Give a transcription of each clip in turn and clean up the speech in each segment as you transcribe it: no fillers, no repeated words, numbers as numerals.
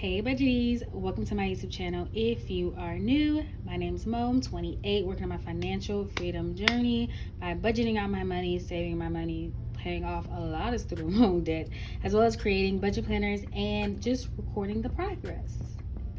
Hey budgies, welcome to my YouTube channel. If you are new, my name is Moe. I'm 28, working on my financial freedom journey by budgeting out my money, saving my money, paying off a lot of student loan debt, as well as creating budget planners and just recording the progress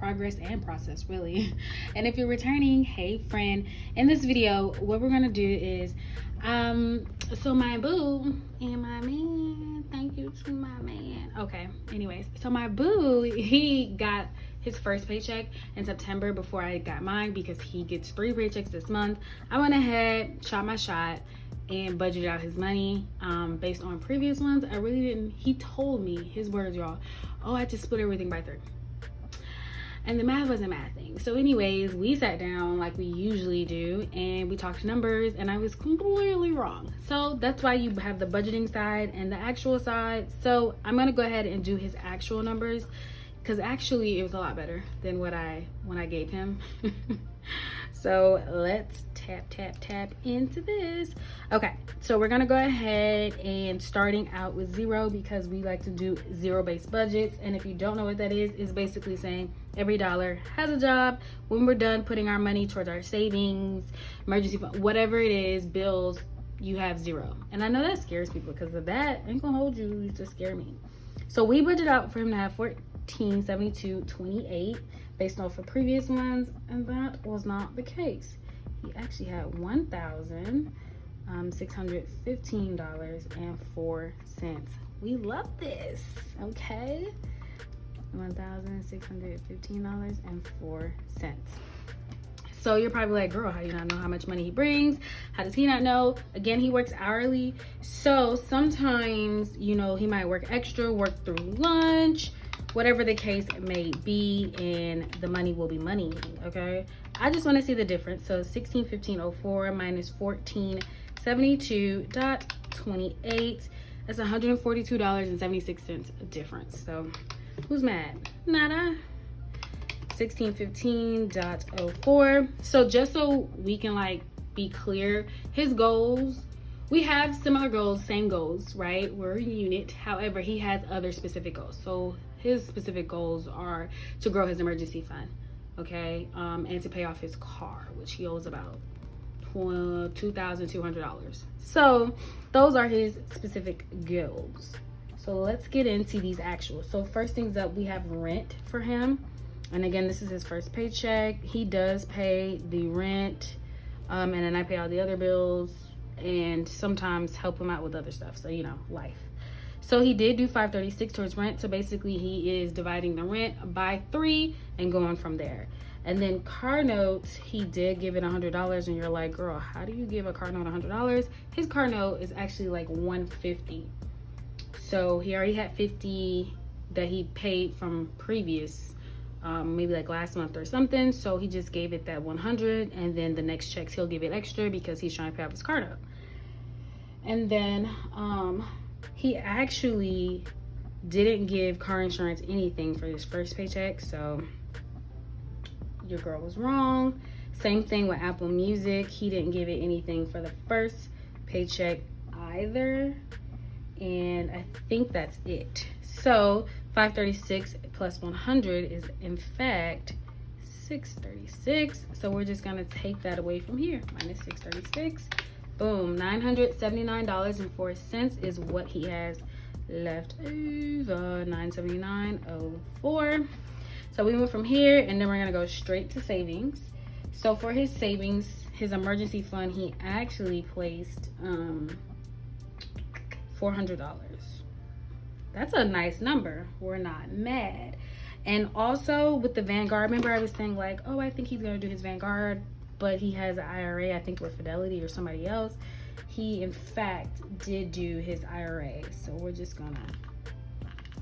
and process, really. And if you're returning, hey friend, in this video what we're gonna do is so my boo and my man, thank you to my man. Okay, anyways, so my boo, he got his first paycheck in September before I got mine because he gets 3 paychecks this month. I went ahead, shot my shot, and budgeted out his money based on previous ones. I really didn't. He told me, his words, y'all, oh, I just split everything by 3. And the math wasn't mathing. So anyways, we sat down like we usually do and we talked numbers, and I was completely wrong. So that's why you have the budgeting side and the actual side. So I'm gonna go ahead and do his actual numbers, because actually it was a lot better than when I gave him. So let's tap into this. Okay, so we're gonna go ahead and starting out with 0, because we like to do 0-based budgets. And if you don't know what that is, it's basically saying every dollar has a job. When we're done putting our money towards our savings, emergency fund, whatever it is, bills, you have 0. And I know that scares people, because of that, I ain't gonna hold you, it used to scare me. So we budget out for him to have 1472.28 based off of previous ones, and that was not the case. He actually had $1,615.04. We love this, okay? $1,615.04. So you're probably like, girl, how do you not know how much money he brings? How does he not know? Again, he works hourly. So sometimes, you know, he might work extra, work through lunch, whatever the case may be, and the money will be money, okay? I just want to see the difference. So 1615.04 minus 1472.28, that's $142.76 difference. So who's mad? Nada. 1615.04. So just so we can like be clear, his goals, we have similar goals, same goals, right? We're a unit. However, he has other specific goals. So his specific goals are to grow his emergency fund, okay, and to pay off his car, which he owes about $2,200. So those are his specific goals. So let's get into these actuals. So first things up, we have rent for him. And again, this is his first paycheck. He does pay the rent, and then I pay all the other bills and sometimes help him out with other stuff. So, you know, life. So he did do $536 towards rent. So basically he is dividing the rent by 3 and going from there. And then car notes, he did give it $100, and you're like, girl, how do you give a car note $100? His car note is actually like $150. So he already had $50 that he paid from previous, maybe like last month or something. So he just gave it that $100, and then the next checks he'll give it extra because he's trying to pay off his car note. And then he actually didn't give car insurance anything for his first paycheck, so your girl was wrong. Same thing with Apple Music, he didn't give it anything for the first paycheck either, and I think that's it. So 536 plus 100 is in fact 636. So we're just gonna take that away from here, minus 636. Boom, $979.04 is what he has left over, $979.04. So we went from here, and then we're gonna go straight to savings. So for his savings, his emergency fund, he actually placed $400. That's a nice number. We're not mad. And also with the Vanguard, remember I was saying like, oh, I think he's gonna do his Vanguard, but he has an IRA, I think with Fidelity or somebody else. He in fact did do his IRA. So we're just gonna,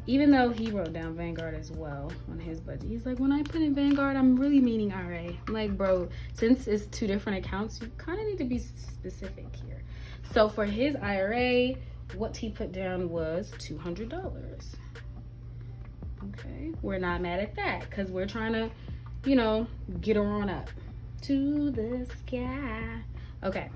even though he wrote down Vanguard as well on his budget, he's like, when I put in Vanguard, I'm really meaning IRA. I'm like, bro, since it's 2 different accounts, you kind of need to be specific here. So for his IRA, what he put down was $200. Okay, we're not mad at that, because we're trying to, you know, get her on up to the sky. Okay,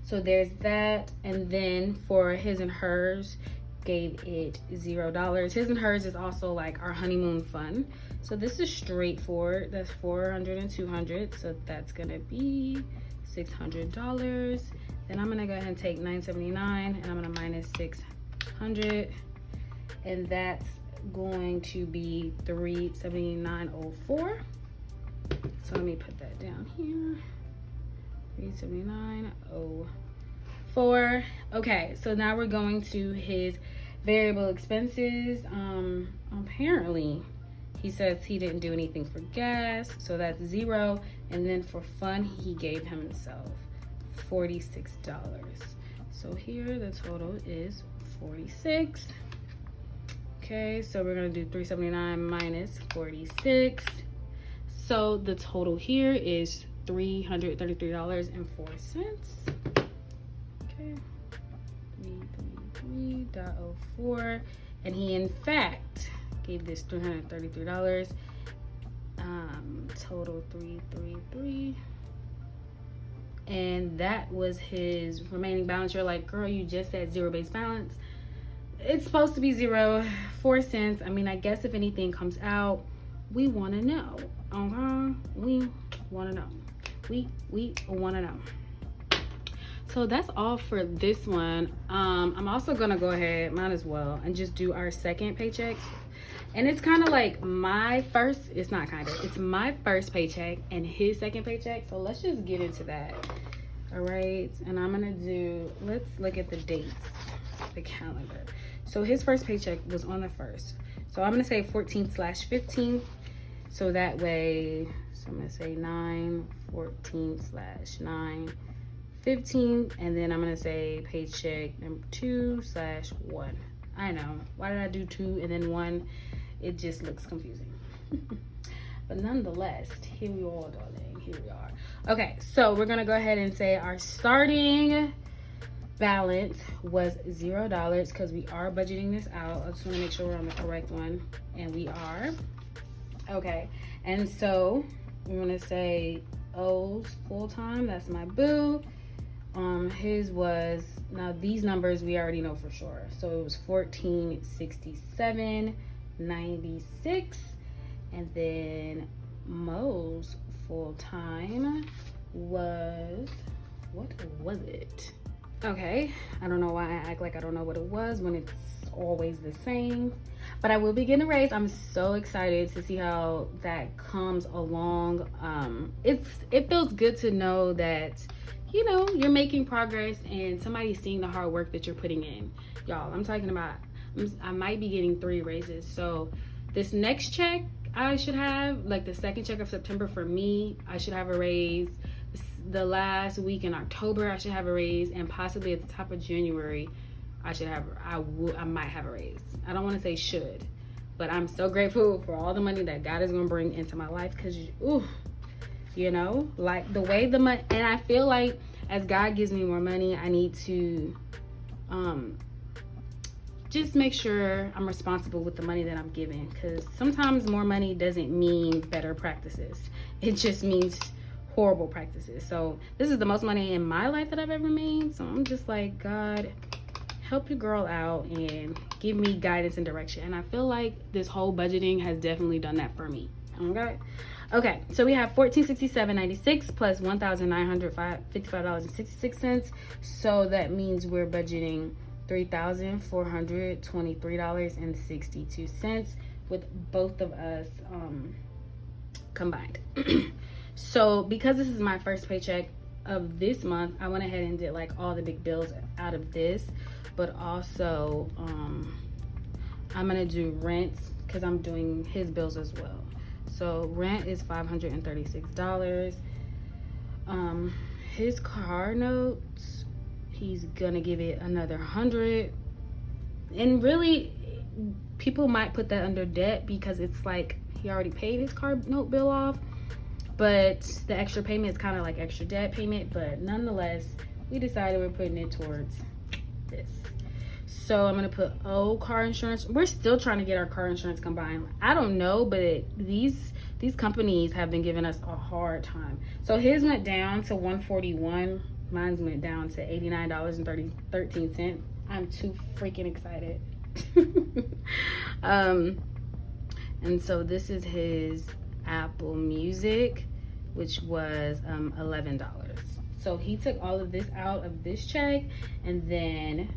so there's that. And then for his and hers, gave it $0. His and hers is also like our honeymoon fund. So this is straightforward. That's 400 and 200. So that's gonna be $600. Then I'm gonna go ahead and take $979 and I'm gonna minus 600. And that's going to be $379.04. So let me put that down here. $379.04. Okay, so now we're going to his variable expenses. Apparently he says he didn't do anything for gas, so that's $0. And then for fun, he gave himself $46. So here the total is 46. Okay, so we're gonna do 379 minus 46. So the total here is $333.04. Okay, 333.04. And he in fact gave this $333. Total 333. And that was his remaining balance. You're like, girl, you just said zero base balance. It's supposed to be 4 cents. I mean, I guess if anything comes out, we want to know. We want to know. We want to know. So that's all for this one. I'm also gonna go ahead, might as well, and just do our second paychecks. And it's kind of like my first, it's not kind of, it's my first paycheck and his second paycheck. So let's just get into that. All right, and I'm gonna do, let's look at the dates, the calendar. So his first paycheck was on the 1st. So I'm gonna say 14/15. So that way, so I'm gonna say 9/14/9/15, and then I'm gonna say paycheck number 2/1. I know, why did I do 2 and then 1? It just looks confusing. But nonetheless, here we are, darling, here we are. Okay, so we're gonna go ahead and say our starting balance was $0 because we are budgeting this out. I just want to make sure we're on the correct one, and we are. Okay, and so we're gonna say O's full time. That's my boo. His was, now these numbers we already know for sure. So it was $1467.96, and then Moe's full time was, what was it? Okay, I don't know why I act like I don't know what it was when it's always the same, but I will be getting a raise. I'm so excited to see how that comes along. It feels good to know that, you know, you're making progress and somebody's seeing the hard work that you're putting in. Y'all, I'm talking about, I might be getting 3 raises. So this next check I should have, like the second check of September for me, I should have a raise. The last week in October, I should have a raise, and possibly at the top of January, I might have a raise. I don't want to say should, but I'm so grateful for all the money that God is going to bring into my life, because, you know, like the way the money, and I feel like as God gives me more money, I need to just make sure I'm responsible with the money that I'm giving, because sometimes more money doesn't mean better practices. It just means horrible practices. So this is the most money in my life that I've ever made. So I'm just like, God, help your girl out and give me guidance and direction. And I feel like this whole budgeting has definitely done that for me. Okay, so we have $1,467.96 plus $1,955.66. So that means we're budgeting $3,423.62 with both of us combined. So because this is my first paycheck of this month, I went ahead and did like all the big bills out of this, but also I'm gonna do rent because I'm doing his bills as well. So rent is $536. His car notes, he's gonna give it another $100. And really, people might put that under debt because it's like he already paid his car note bill off. But the extra payment is kind of like extra debt payment. But nonetheless, we decided we're putting it towards this. So I'm going to put O car insurance. We're still trying to get our car insurance combined. I don't know, but these companies have been giving us a hard time. So his went down to $141. Mine went down to $89.13. I'm too freaking excited. And so this is his Apple Music, which was $11. So he took all of this out of this check, and then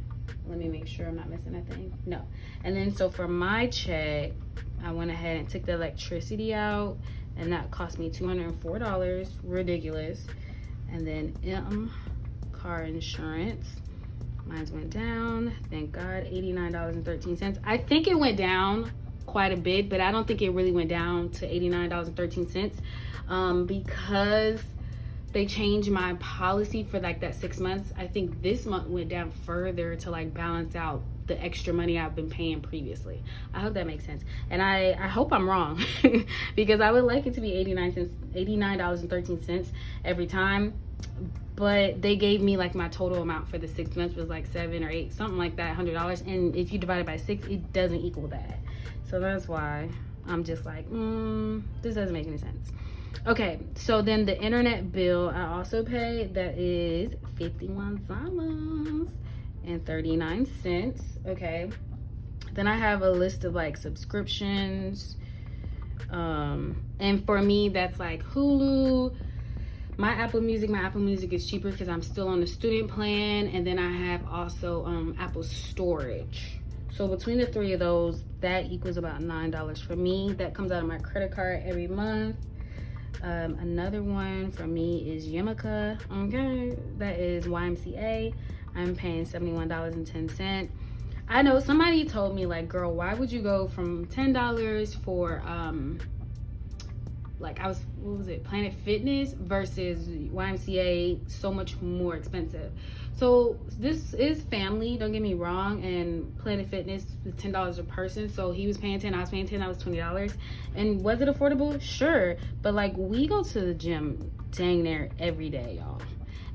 let me make sure I'm not missing anything. No. And then so for my check, I went ahead and took the electricity out, and that cost me $204. Ridiculous. And then car insurance. Mine went down, thank God, $89.13. I think it went down quite a bit, but I don't think it really went down to $89.13 because they changed my policy for like that 6 months. I think this month went down further to like balance out the extra money I've been paying previously. I hope that makes sense. And I hope I'm wrong because I would like it to be $89.13 every time. But they gave me like my total amount for the 6 months was like $7 or $8, something like that, $100. And if you divide it by 6, it doesn't equal that. So that's why I'm just like, this doesn't make any sense. Okay, so then the internet bill I also pay, that is $51.39. Okay, then I have a list of like subscriptions. And for me, that's like Hulu. My Apple Music is cheaper because I'm still on the student plan. And then I have also Apple Storage. So between the three of those, that equals about $9 for me. That comes out of my credit card every month. Another one for me is Yumika. Okay, that is YMCA. I'm paying $71.10. I know somebody told me like, girl, why would you go from $10 for like what was it, Planet Fitness versus YMCA, so much more expensive. So this is family, don't get me wrong, and Planet Fitness is $10 a person. So he was paying $10, I was paying $10, that was $20. And was it affordable? Sure. But like, we go to the gym dang near every day, y'all.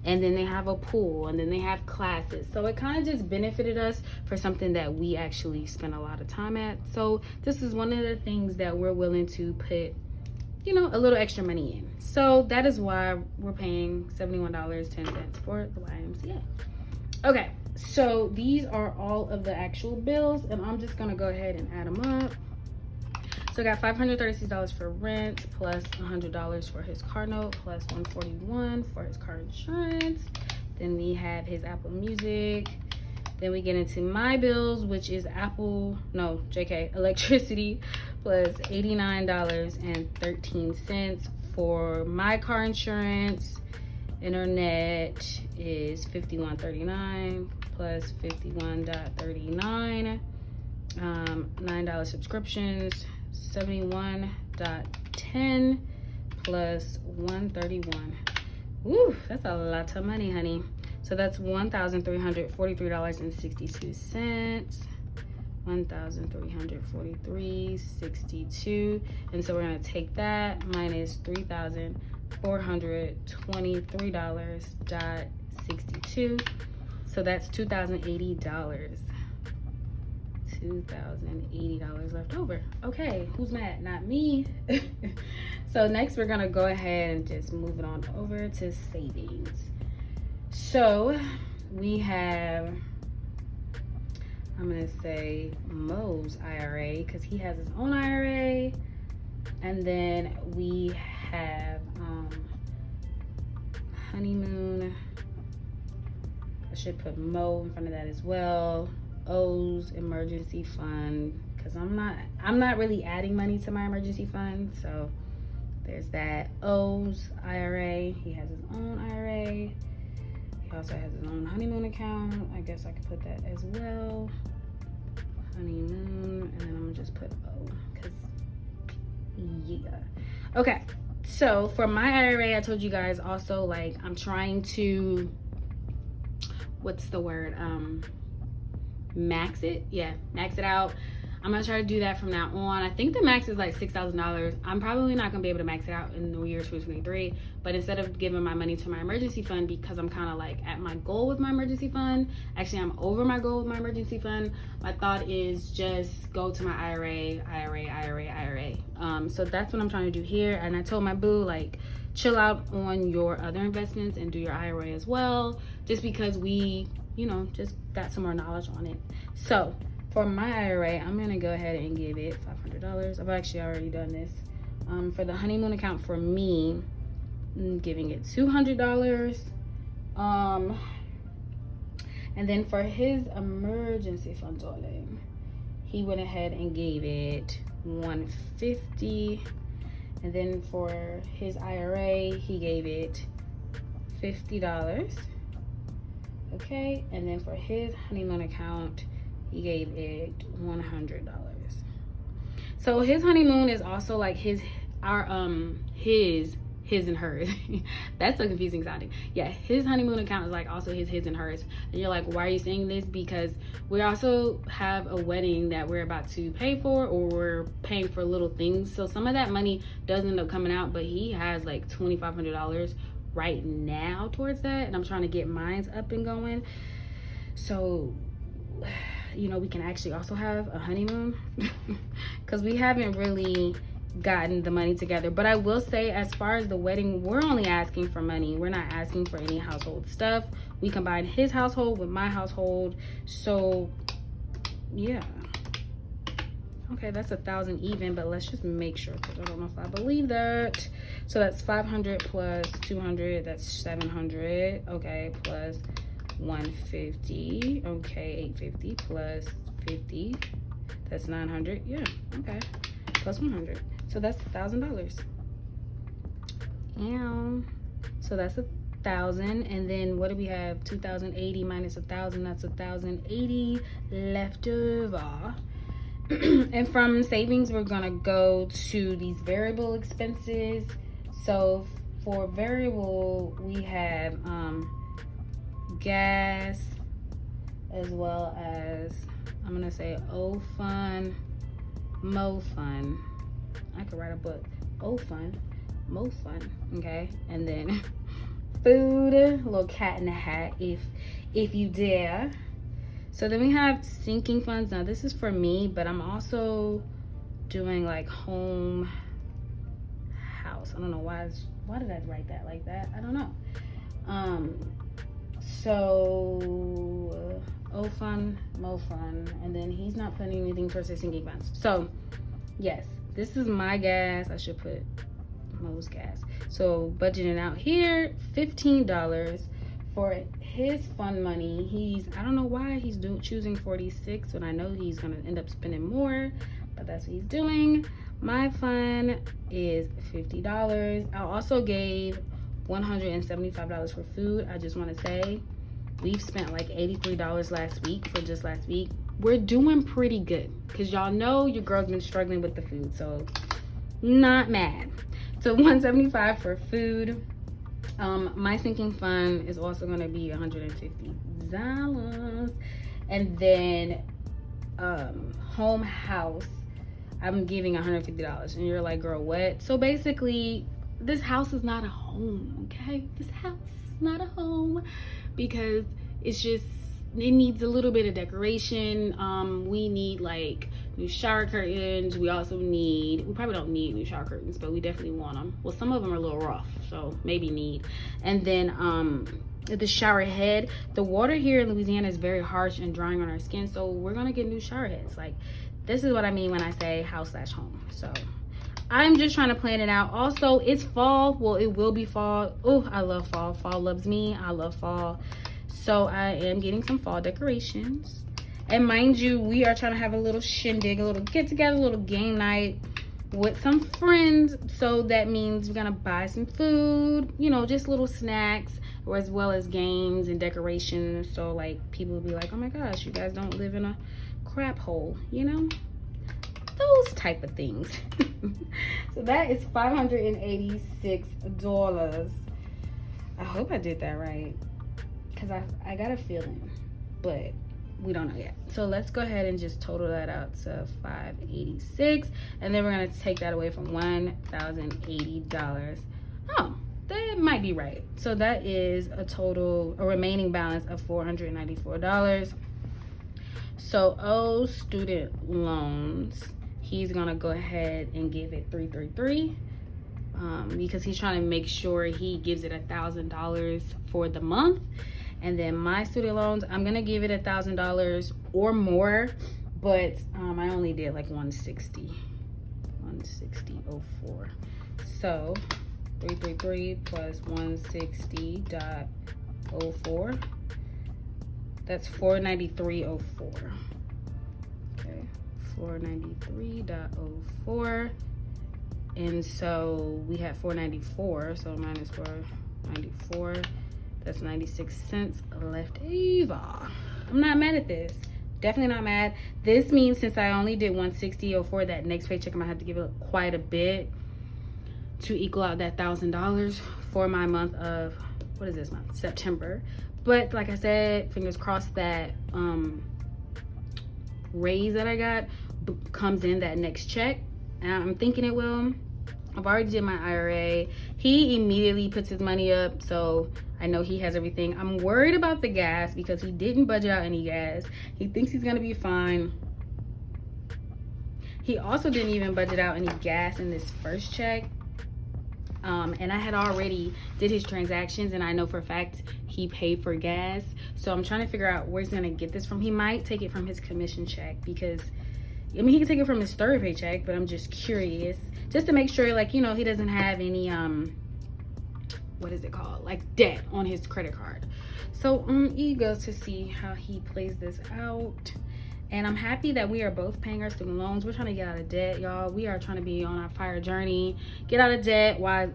And then they have a pool, and then they have classes. So it kind of just benefited us for something that we actually spend a lot of time at. So this is one of the things that we're willing to put, you know, a little extra money in. So that is why we're paying $71.10 for the YMCA. Okay, so these are all of the actual bills, and I'm just gonna go ahead and add them up. So I got $536 for rent, plus $100 for his car note, plus $141 for his car insurance. Then we have his Apple Music. Then we get into my bills, which is electricity, plus $89.13 for my car insurance. Internet is $51.39 plus $51.39. $9 subscriptions, $71.10 plus $131. Woo, that's a lot of money, honey. So that's $1,343.62. $1,343.62. And so we're gonna take that minus $3,423.62. So that's $2,080. $2,080 left over. Okay, who's mad? Not me. So next we're gonna go ahead and just move it on over to savings. So we have, I'm gonna say Moe's IRA because he has his own IRA, and then we have honeymoon. I should put Moe in front of that as well. O's emergency fund, because I'm not really adding money to my emergency fund, so there's that. O's IRA, he has his own IRA. He also has his own honeymoon account. I guess I could put that as well. Honeymoon, and then I'm gonna just put O, because yeah. Okay, so for my IRA, I told you guys also, like, I'm trying to, what's the word, max it. Yeah, max it out. I'm gonna try to do that from now on. I think the max is like $6,000. I'm probably not gonna be able to max it out in the year 2023, but instead of giving my money to my emergency fund, because I'm kind of like at my goal with my emergency fund, actually I'm over my goal with my emergency fund, my thought is just go to my IRA. So that's what I'm trying to do here. And I told my boo, like, chill out on your other investments and do your IRA as well, just because we, you know, just got some more knowledge on it. So For my IRA, I'm gonna go ahead and give it $500. I've actually already done this. For the honeymoon account for me, I'm giving it $200. And then for his emergency fund, darling, he went ahead and gave it $150. And then for his IRA, he gave it $50. Okay, and then for his honeymoon account, he gave it $100. So his honeymoon is also like his and hers. That's so confusing sounding. Yeah, his honeymoon account is like also his and hers. And you're like, why are you saying this? Because we also have a wedding that we're about to pay for, or we're paying for little things. So some of that money does end up coming out, but he has like $2,500 right now towards that, and I'm trying to get mine up and going. So, you know, we can actually also have a honeymoon because we haven't really gotten the money together. But I will say, as far as the wedding, we're only asking for money. We're not asking for any household stuff. We combine his household with my household. So yeah, okay, that's 1,000 even, but let's just make sure, because I don't know if I believe that. So that's 500 plus 200, that's 700. Okay, plus 150. Okay, 850 plus 50, that's 900. Yeah, okay, plus 100. So that's $1,000. And so that's 1,000. And then what do we have? 2,080 minus 1,000. That's 1,080 left over. And from savings, we're gonna go to these variable expenses. So for variable, we have gas, as well as, I'm gonna say O fund, Moe fund. I could write a book. O fund, Moe fund. Okay, and then food, a little cat in the hat, if you dare. So then we have sinking funds. Now this is for me, but I'm also doing like home house. I don't know why did I write that like that? I don't know. So O fund, Moe fund, and then he's not putting anything towards his sinking funds. So yes, this is my gas. I should put Moe's gas. So budgeting out here, $15 for his fund money. I don't know why he's choosing 46 when I know he's gonna end up spending more, but that's what he's doing. My fund is $50. I also gave $175 for food. I just want to say we've spent like $83 last week for just last week. We're doing pretty good because y'all know your girl's been struggling with the food, so not mad. So $175 for food. My sinking fund is also going to be $150. And then home house, I'm giving $150. And you're like, girl, what? So basically, this house is not a home, okay? This house is not a home because it's just, it needs a little bit of decoration. We need like new shower curtains. We probably don't need new shower curtains, but we definitely want them. Well, some of them are a little rough, so maybe need. And then the shower head, the water here in Louisiana is very harsh and drying on our skin, so we're gonna get new shower heads. Like, this is what I mean when I say house/home. So I'm just trying to plan it out. Also, it's fall. Well, it will be fall. Oh, I love fall. Fall loves me. I love fall. So I am getting some fall decorations. And mind you, we are trying to have a little shindig, a little get together, a little game night with some friends. So that means we're gonna buy some food, you know, just little snacks, or as well as games and decorations. So like people will be like, oh my gosh, you guys don't live in a crap hole, you know? Those type of things. So that is $586. I hope I did that right, because I got a feeling, but we don't know yet. So let's go ahead and just total that out to $586, and then we're gonna take that away from $1,080. Oh, that might be right. So that is a remaining balance of $494. So student loans, he's gonna go ahead and give it 333 because he's trying to make sure he gives it $1,000 for the month. And then my student loans, I'm gonna give it $1,000 or more, but I only did like 160.04. So 333 plus 160.04, that's 493.04. Okay, 493.04. And so we had 494, so minus 494, that's 96 cents left over. I'm not mad at this. Definitely not mad. This means since I only did 160.04, that next paycheck I'm gonna have to give it quite a bit to equal out that $1,000 for my month of, what is this month? September. But like I said, fingers crossed that raise that I got comes in that next check. And I'm thinking it will. I've already did my IRA. He immediately puts his money up, so I know he has everything. I'm worried about the gas because he didn't budget out any gas. He thinks he's gonna be fine. He also didn't even budget out any gas in this first check. And I had already did his transactions, and I know for a fact he paid for gas. So I'm trying to figure out where he's gonna get this from. He might take it from his commission check, because I mean, he can take it from his third paycheck, but I'm just curious, just to make sure, like, you know, he doesn't have any what is it called, like debt on his credit card. So I'm eager to see how he plays this out. And I'm happy that we are both paying our student loans. We're trying to get out of debt, y'all. We are trying to be on our fire journey, get out of debt while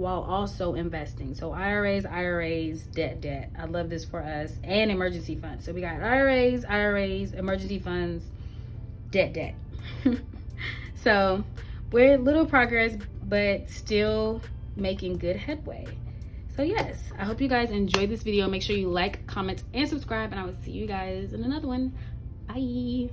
also investing. So IRAs, debt. I love this for us. And emergency funds. So we got IRAs, emergency funds, debt. So we're little progress, but still making good headway. So yes, I hope you guys enjoyed this video. Make sure you like, comment, and subscribe, and I will see you guys in another one. Bye.